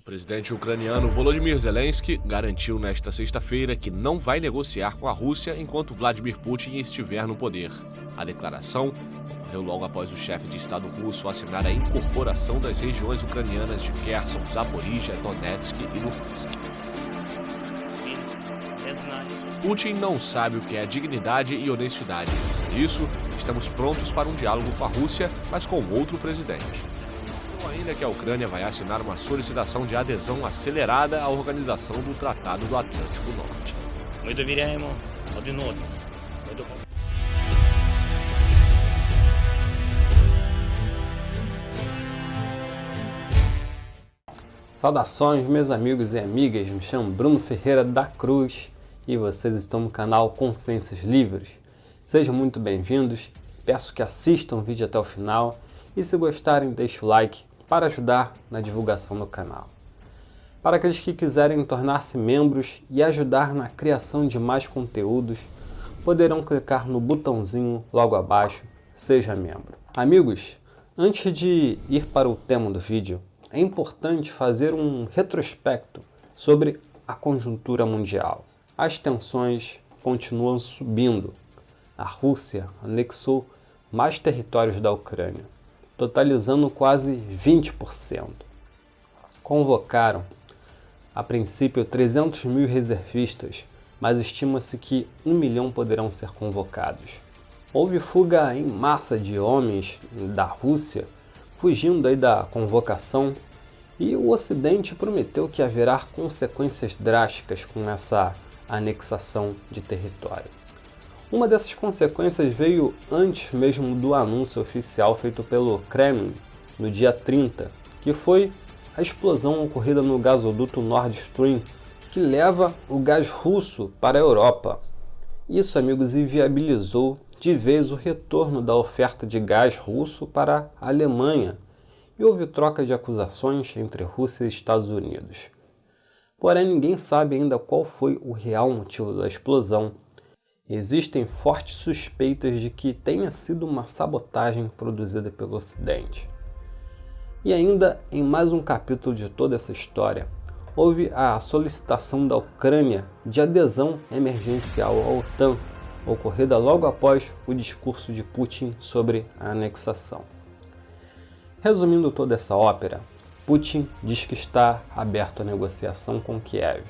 presidente ucraniano Volodymyr Zelensky garantiu nesta sexta-feira que não vai negociar com a Rússia enquanto Vladimir Putin estiver no poder. A declaração ocorreu logo após o chefe de Estado russo assinar a incorporação das regiões ucranianas de Kherson, Zaporizhia, Donetsk e Luhansk. Putin não sabe o que é dignidade e honestidade. Por isso, estamos prontos para um diálogo com a Rússia, mas com outro presidente. Ou ainda que a Ucrânia vai assinar uma solicitação de adesão acelerada à organização do Tratado do Atlântico Norte. Ми довіряємо один одному. Saudações, meus amigos e amigas, me chamo Bruno Ferreira da Cruz e vocês estão no canal Consciências Livres. Sejam muito bem-vindos, peço que assistam o vídeo até o final e se gostarem deixe o like para ajudar na divulgação do canal. Para aqueles que quiserem tornar-se membros e ajudar na criação de mais conteúdos, poderão clicar no botãozinho logo abaixo, seja membro. Amigos, antes de ir para o tema do vídeo, é importante fazer um retrospecto sobre a conjuntura mundial. As tensões continuam subindo. A Rússia anexou mais territórios da Ucrânia, totalizando quase 20%. Convocaram, a princípio, 300 mil reservistas, mas estima-se que 1 milhão poderão ser convocados. Houve fuga em massa de homens da Rússia, fugindo da convocação, e o Ocidente prometeu que haverá consequências drásticas com essa anexação de território. Uma dessas consequências veio antes mesmo do anúncio oficial feito pelo Kremlin no dia 30, que foi a explosão ocorrida no gasoduto Nord Stream, que leva o gás russo para a Europa. Isso, amigos, inviabilizou de vez o retorno da oferta de gás russo para a Alemanha e houve troca de acusações entre Rússia e Estados Unidos. Porém, ninguém sabe ainda qual foi o real motivo da explosão. Existem fortes suspeitas de que tenha sido uma sabotagem produzida pelo Ocidente. E ainda, em mais um capítulo de toda essa história, houve a solicitação da Ucrânia de adesão emergencial à OTAN, ocorrida logo após o discurso de Putin sobre a anexação. Resumindo toda essa ópera, Putin diz que está aberto à negociação com Kiev,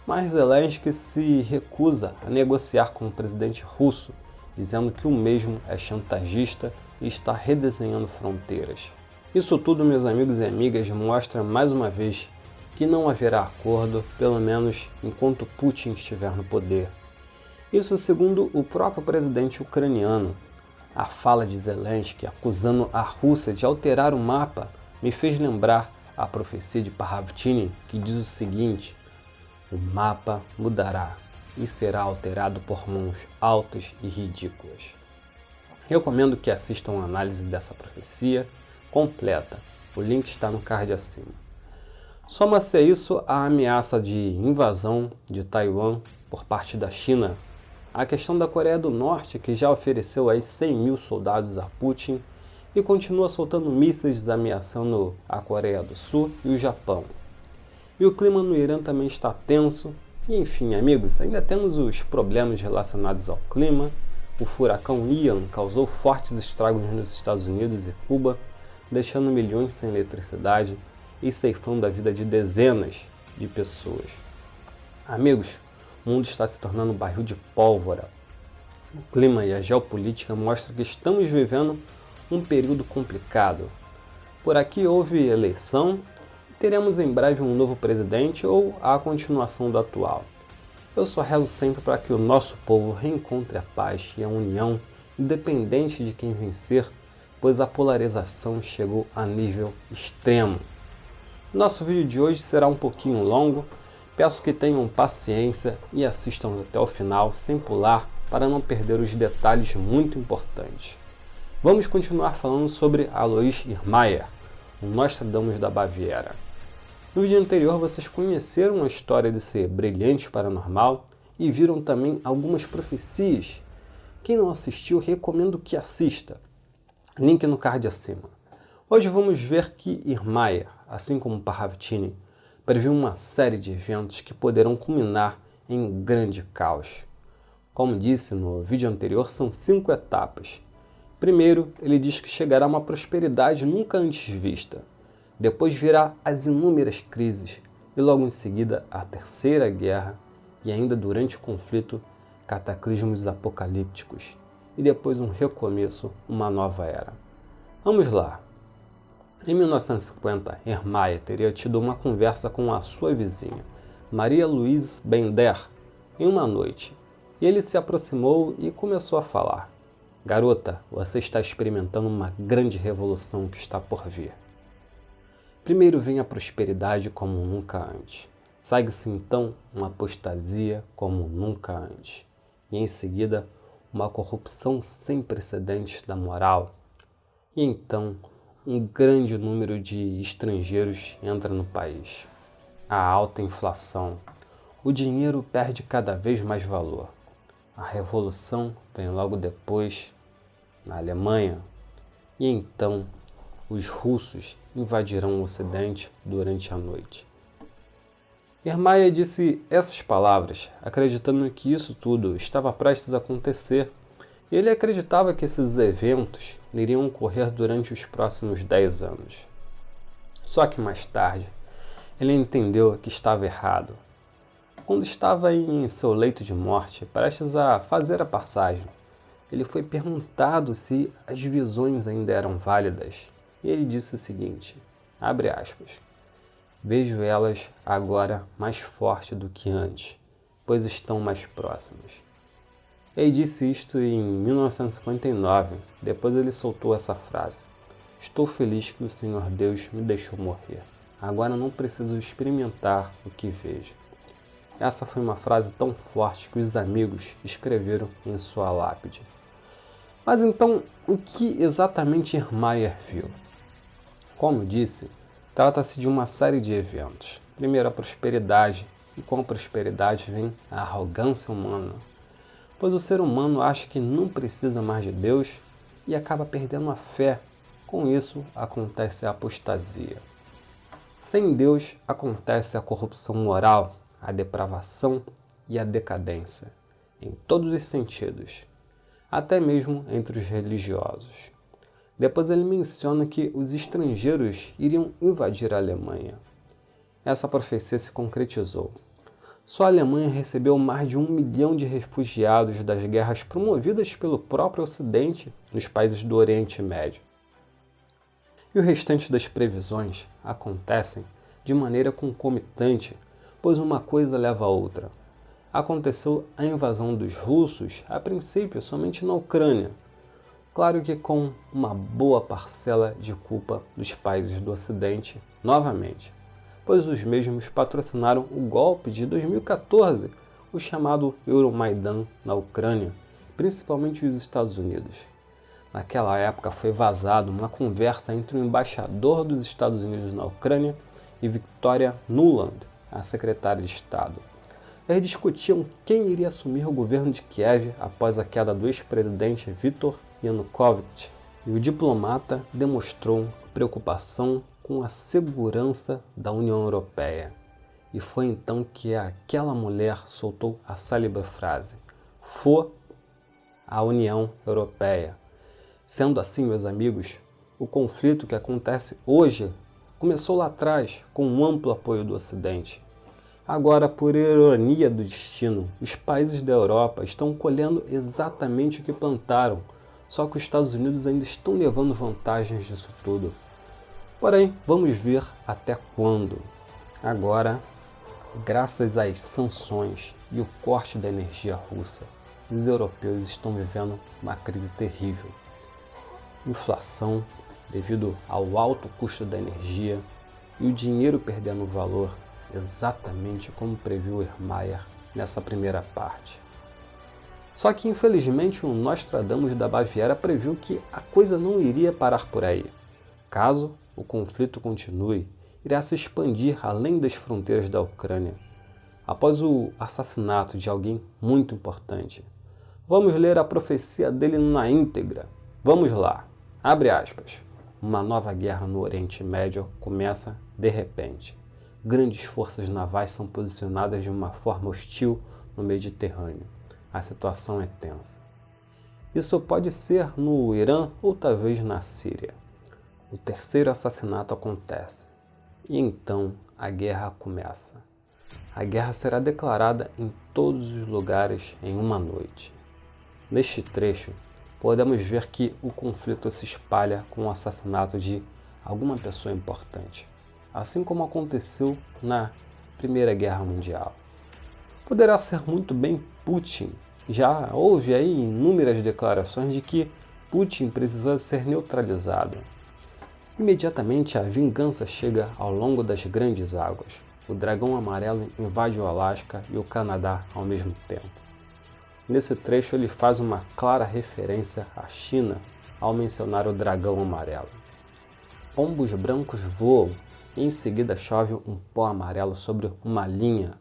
mas Zelensky se recusa a negociar com o presidente russo, dizendo que o mesmo é chantagista e está redesenhando fronteiras. Isso tudo, meus amigos e amigas, mostra mais uma vez que não haverá acordo, pelo menos enquanto Putin estiver no poder. Isso segundo o próprio presidente ucraniano. A fala de Zelensky acusando a Rússia de alterar o mapa me fez lembrar a profecia de Parravtini, que diz o seguinte: o mapa mudará e será alterado por mãos altas e ridículas. Recomendo que assistam a análise dessa profecia completa. O link está no card acima. Soma-se a isso a ameaça de invasão de Taiwan por parte da China, a questão da Coreia do Norte, que já ofereceu aí 100 mil soldados a Putin e continua soltando mísseis ameaçando a Coreia do Sul e o Japão. E o clima no Irã também está tenso. E enfim, amigos, ainda temos os problemas relacionados ao clima. O furacão Ian causou fortes estragos nos Estados Unidos e Cuba, deixando milhões sem eletricidade e ceifando a vida de dezenas de pessoas. Amigos, o mundo está se tornando um barril de pólvora. O clima e a geopolítica mostram que estamos vivendo um período complicado. Por aqui houve eleição e teremos em breve um novo presidente ou a continuação do atual. Eu só rezo sempre para que o nosso povo reencontre a paz e a união, independente de quem vencer, pois a polarização chegou a nível extremo. Nosso vídeo de hoje será um pouquinho longo. Peço que tenham paciência e assistam até o final sem pular para não perder os detalhes muito importantes. Vamos continuar falando sobre Alois Irmaier, o Nostradamus da Baviera. No vídeo anterior vocês conheceram a história desse brilhante paranormal e viram também algumas profecias. Quem não assistiu, recomendo que assista. Link no card acima. Hoje vamos ver que Irmaier, assim como Parravtini, previu uma série de eventos que poderão culminar em um grande caos. Como disse no vídeo anterior, são 5 etapas. Primeiro, ele diz que chegará uma prosperidade nunca antes vista. Depois virá as inúmeras crises e logo em seguida a Terceira Guerra e ainda durante o conflito, cataclismos apocalípticos e depois um recomeço, uma nova era. Vamos lá. Em 1950, Ermaia teria tido uma conversa com a sua vizinha, Maria Louise Bender, em uma noite. E ele se aproximou e começou a falar. Garota, você está experimentando uma grande revolução que está por vir. Primeiro vem a prosperidade como nunca antes. Segue-se então uma apostasia como nunca antes. E em seguida, uma corrupção sem precedentes da moral. E então, um grande número de estrangeiros entra no país. A alta inflação. O dinheiro perde cada vez mais valor. A revolução vem logo depois, na Alemanha, e então os russos invadirão o Ocidente durante a noite. Ermaia disse essas palavras, acreditando que isso tudo estava prestes a acontecer. Ele acreditava que esses eventos iriam ocorrer durante os próximos 10 anos. Só que mais tarde, ele entendeu que estava errado. Quando estava em seu leito de morte, prestes a fazer a passagem, ele foi perguntado se as visões ainda eram válidas. E ele disse o seguinte, abre aspas, vejo elas agora mais fortes do que antes, pois estão mais próximas. Ele disse isto em 1959, depois ele soltou essa frase. Estou feliz que o Senhor Deus me deixou morrer. Agora não preciso experimentar o que vejo. Essa foi uma frase tão forte que os amigos escreveram em sua lápide. Mas então, o que exatamente Ermaia viu? Como disse, trata-se de uma série de eventos. Primeiro a prosperidade, e com a prosperidade vem a arrogância humana. Pois o ser humano acha que não precisa mais de Deus e acaba perdendo a fé. Com isso, acontece a apostasia. Sem Deus, acontece a corrupção moral, a depravação e a decadência, em todos os sentidos, até mesmo entre os religiosos. Depois ele menciona que os estrangeiros iriam invadir a Alemanha. Essa profecia se concretizou. Só a Alemanha recebeu mais de 1 milhão de refugiados das guerras promovidas pelo próprio Ocidente nos países do Oriente Médio. E o restante das previsões acontecem de maneira concomitante, pois uma coisa leva a outra. Aconteceu a invasão dos russos, a princípio somente na Ucrânia. Claro que com uma boa parcela de culpa dos países do Ocidente, novamente, pois os mesmos patrocinaram o golpe de 2014, o chamado Euromaidan na Ucrânia, principalmente os Estados Unidos. Naquela época foi vazada uma conversa entre o embaixador dos Estados Unidos na Ucrânia e Victoria Nuland, a secretária de Estado. Eles discutiam quem iria assumir o governo de Kiev após a queda do ex-presidente Viktor Yanukovych, e o diplomata demonstrou preocupação com a segurança da União Europeia. E foi então que aquela mulher soltou a célebre frase: "For a União Europeia". Sendo assim, meus amigos, o conflito que acontece hoje começou lá atrás, com um amplo apoio do Ocidente. Agora, por ironia do destino, os países da Europa estão colhendo exatamente o que plantaram, só que os Estados Unidos ainda estão levando vantagens disso tudo. Porém, vamos ver até quando. Agora, graças às sanções e o corte da energia russa, os europeus estão vivendo uma crise terrível. Inflação, devido ao alto custo da energia e o dinheiro perdendo valor, exatamente como previu Ermaia nessa primeira parte. Só que infelizmente o Nostradamus da Baviera previu que a coisa não iria parar por aí. Caso o conflito continue, irá se expandir além das fronteiras da Ucrânia, após o assassinato de alguém muito importante. Vamos ler a profecia dele na íntegra. Vamos lá. Abre aspas. Uma nova guerra no Oriente Médio começa de repente. grandes forças navais são posicionadas de uma forma hostil no Mediterrâneo. A situação é tensa. Isso pode ser no Irã ou talvez na Síria. O terceiro assassinato acontece, e então a guerra começa. A guerra será declarada em todos os lugares em uma noite. Neste trecho, podemos ver que o conflito se espalha com o assassinato de alguma pessoa importante, assim como aconteceu na Primeira Guerra Mundial. Poderá ser muito bem Putin. Já houve aí inúmeras declarações de que Putin precisa ser neutralizado. Imediatamente a vingança chega ao longo das grandes águas. O dragão amarelo invade o Alasca e o Canadá ao mesmo tempo. Nesse trecho ele faz uma clara referência à China ao mencionar o dragão amarelo. Pombos brancos voam e em seguida chove um pó amarelo sobre uma linha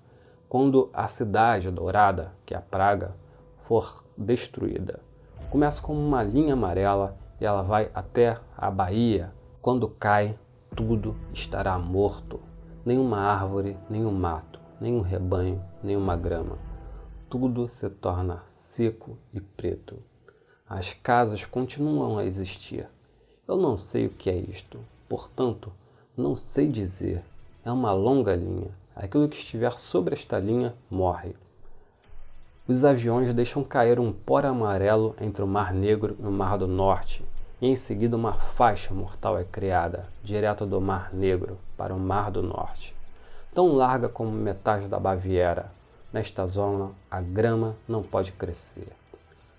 quando a cidade dourada, que é a Praga, for destruída. Começa como uma linha amarela e ela vai até a Bahia. Quando cai, tudo estará morto. Nenhuma árvore, nenhum mato, nenhum rebanho, nenhuma grama. Tudo se torna seco e preto. As casas continuam a existir. Eu não sei o que é isto, portanto, não sei dizer. É uma longa linha. Aquilo que estiver sobre esta linha morre. Os aviões deixam cair um pó amarelo entre o Mar Negro e o Mar do Norte, e em seguida uma faixa mortal é criada, direto do Mar Negro para o Mar do Norte, tão larga como metade da Baviera. Nesta zona, a grama não pode crescer.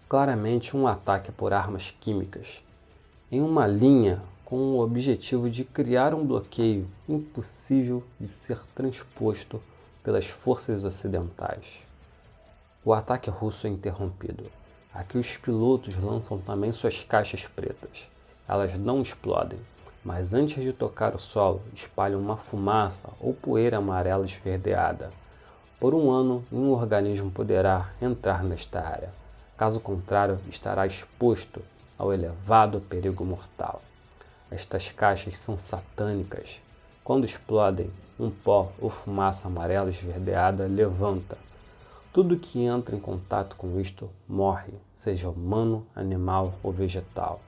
Claramente um ataque por armas químicas, em uma linha com o objetivo de criar um bloqueio impossível de ser transposto pelas forças ocidentais. O ataque russo é interrompido. Aqui os pilotos lançam também suas caixas pretas. Elas não explodem, mas antes de tocar o solo, espalham uma fumaça ou poeira amarela esverdeada. Por um ano, nenhum organismo poderá entrar nesta área. Caso contrário, estará exposto ao elevado perigo mortal. Estas caixas são satânicas. Quando explodem, um pó ou fumaça amarela esverdeada levanta. Tudo que entra em contato com isto morre, seja humano, animal ou vegetal.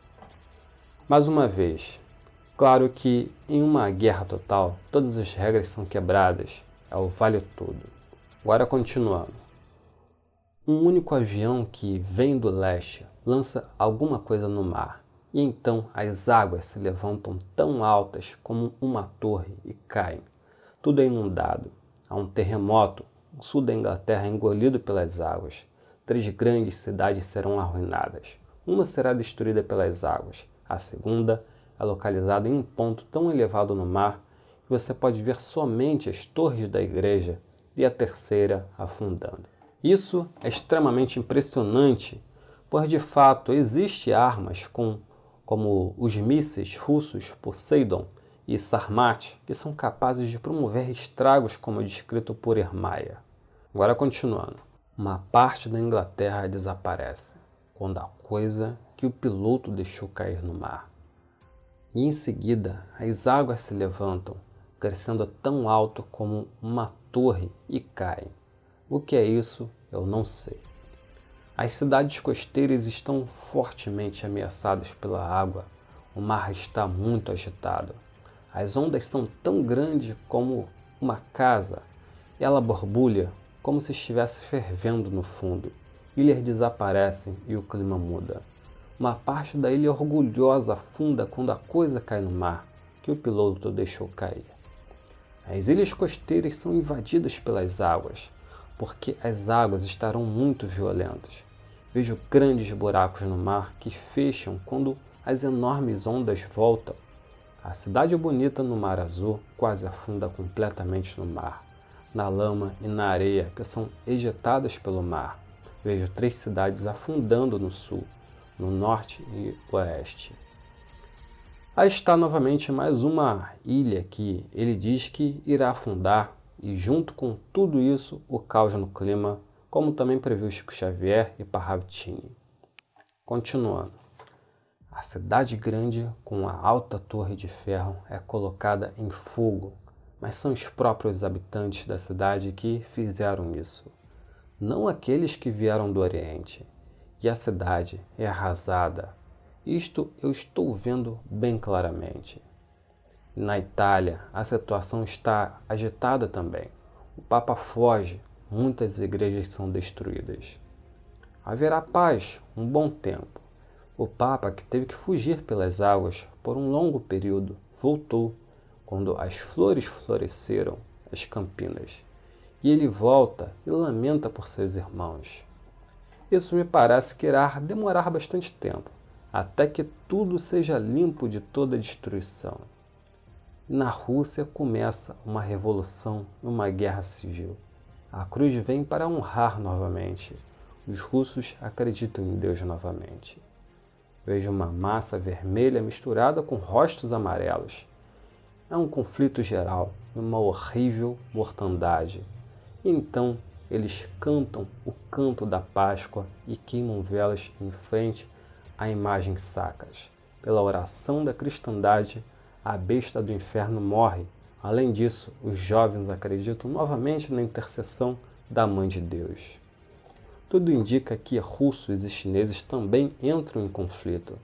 Mais uma vez, claro que em uma guerra total, todas as regras são quebradas, é o vale tudo. Agora continuando. Um único avião que vem do leste lança alguma coisa no mar, e então as águas se levantam tão altas como uma torre e caem. Tudo é inundado. Há um terremoto. O sul da Inglaterra é engolido pelas águas. 3 grandes cidades serão arruinadas. Uma será destruída pelas águas. A segunda é localizada em um ponto tão elevado no mar que você pode ver somente as torres da igreja, e a terceira afundando. Isso é extremamente impressionante, pois de fato existem armas como os mísseis russos Poseidon e Sarmat, que são capazes de promover estragos como descrito por Ermaia. Agora continuando. Uma parte da Inglaterra desaparece, quando a coisa que o piloto deixou cair no mar. E em seguida, as águas se levantam, crescendo tão alto como uma torre e caem. O que é isso, eu não sei. As cidades costeiras estão fortemente ameaçadas pela água. O mar está muito agitado. As ondas são tão grandes como uma casa. Ela borbulha como se estivesse fervendo no fundo. Ilhas desaparecem e o clima muda. Uma parte da ilha orgulhosa afunda quando a coisa cai no mar, que o piloto deixou cair. As ilhas costeiras são invadidas pelas águas, porque as águas estarão muito violentas. Vejo grandes buracos no mar que fecham quando as enormes ondas voltam. A cidade bonita no Mar Azul quase afunda completamente no mar, na lama e na areia que são ejetadas pelo mar. Vejo 3 cidades afundando no sul, no norte e oeste. Aí está novamente mais uma ilha que ele diz que irá afundar, e junto com tudo isso, o caos no clima, como também previu Chico Xavier e Parravicini. Continuando. A cidade grande, com a alta torre de ferro, é colocada em fogo. mas são os próprios habitantes da cidade que fizeram isso, não aqueles que vieram do Oriente. E a cidade é arrasada. Isto eu estou vendo bem claramente. Na Itália, a situação está agitada também. O Papa foge, muitas igrejas são destruídas. Haverá paz um bom tempo. O Papa, que teve que fugir pelas águas por um longo período, voltou quando as flores floresceram, as campinas. E ele volta e lamenta por seus irmãos. Isso me parece que irá demorar bastante tempo, até que tudo seja limpo de toda destruição. Na Rússia começa uma revolução e uma guerra civil. A cruz vem para honrar novamente. Os russos acreditam em Deus novamente. Vejo uma massa vermelha misturada com rostos amarelos. É um conflito geral, uma horrível mortandade. E então eles cantam o canto da Páscoa e queimam velas em frente a imagens sacras. Pela oração da cristandade, a besta do inferno morre. Além disso, os jovens acreditam novamente na intercessão da Mãe de Deus. Tudo indica que russos e chineses também entram em conflito,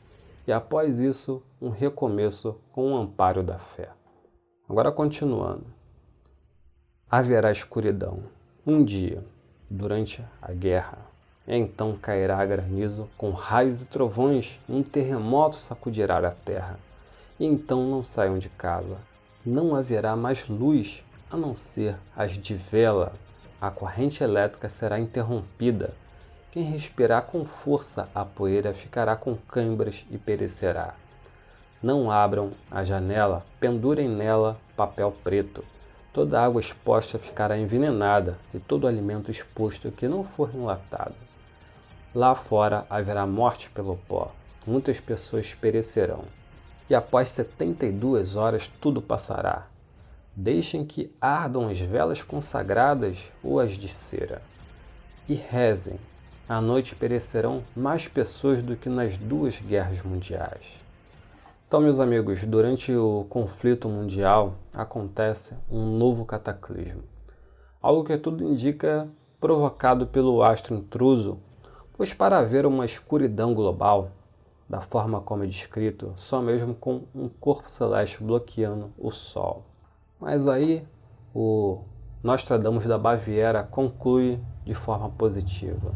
e após isso, um recomeço com o amparo da fé. Agora continuando. Haverá escuridão. Um dia, durante a guerra, então cairá granizo com raios e trovões, e um terremoto sacudirá a terra. E então não saiam de casa. Não haverá mais luz, a não ser as de vela. A corrente elétrica será interrompida. Quem respirar com força a poeira ficará com câimbras e perecerá. Não abram a janela, pendurem nela papel preto. Toda água exposta ficará envenenada e todo alimento exposto que não for enlatado. Lá fora haverá morte pelo pó. Muitas pessoas perecerão. E após 72 horas tudo passará. Deixem que ardam as velas consagradas ou as de cera. E rezem. À noite perecerão mais pessoas do que nas 2 guerras mundiais. Então, meus amigos, durante o conflito mundial acontece um novo cataclismo. Algo que tudo indica provocado pelo astro intruso, pois para haver uma escuridão global, da forma como é descrito, só mesmo com um corpo celeste bloqueando o Sol. Mas aí o Nostradamus da Baviera conclui de forma positiva.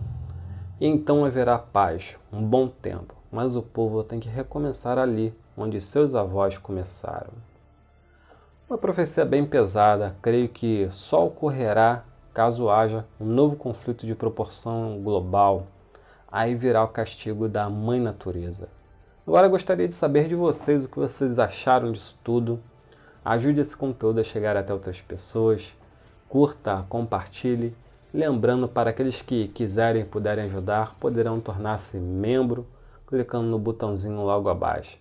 E então haverá paz, um bom tempo, mas o povo tem que recomeçar ali, onde seus avós começaram. Uma profecia bem pesada, creio que só ocorrerá caso haja um novo conflito de proporção global. Aí virá o castigo da Mãe Natureza. Agora gostaria de saber de vocês o que vocês acharam disso tudo. Ajude esse conteúdo a chegar até outras pessoas. Curta, compartilhe. Lembrando, para aqueles que quiserem e puderem ajudar, poderão tornar-se membro clicando no botãozinho logo abaixo.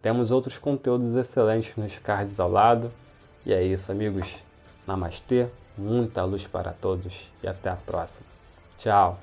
Temos outros conteúdos excelentes nos cards ao lado. E é isso, amigos. Namastê, muita luz para todos e até a próxima. Tchau!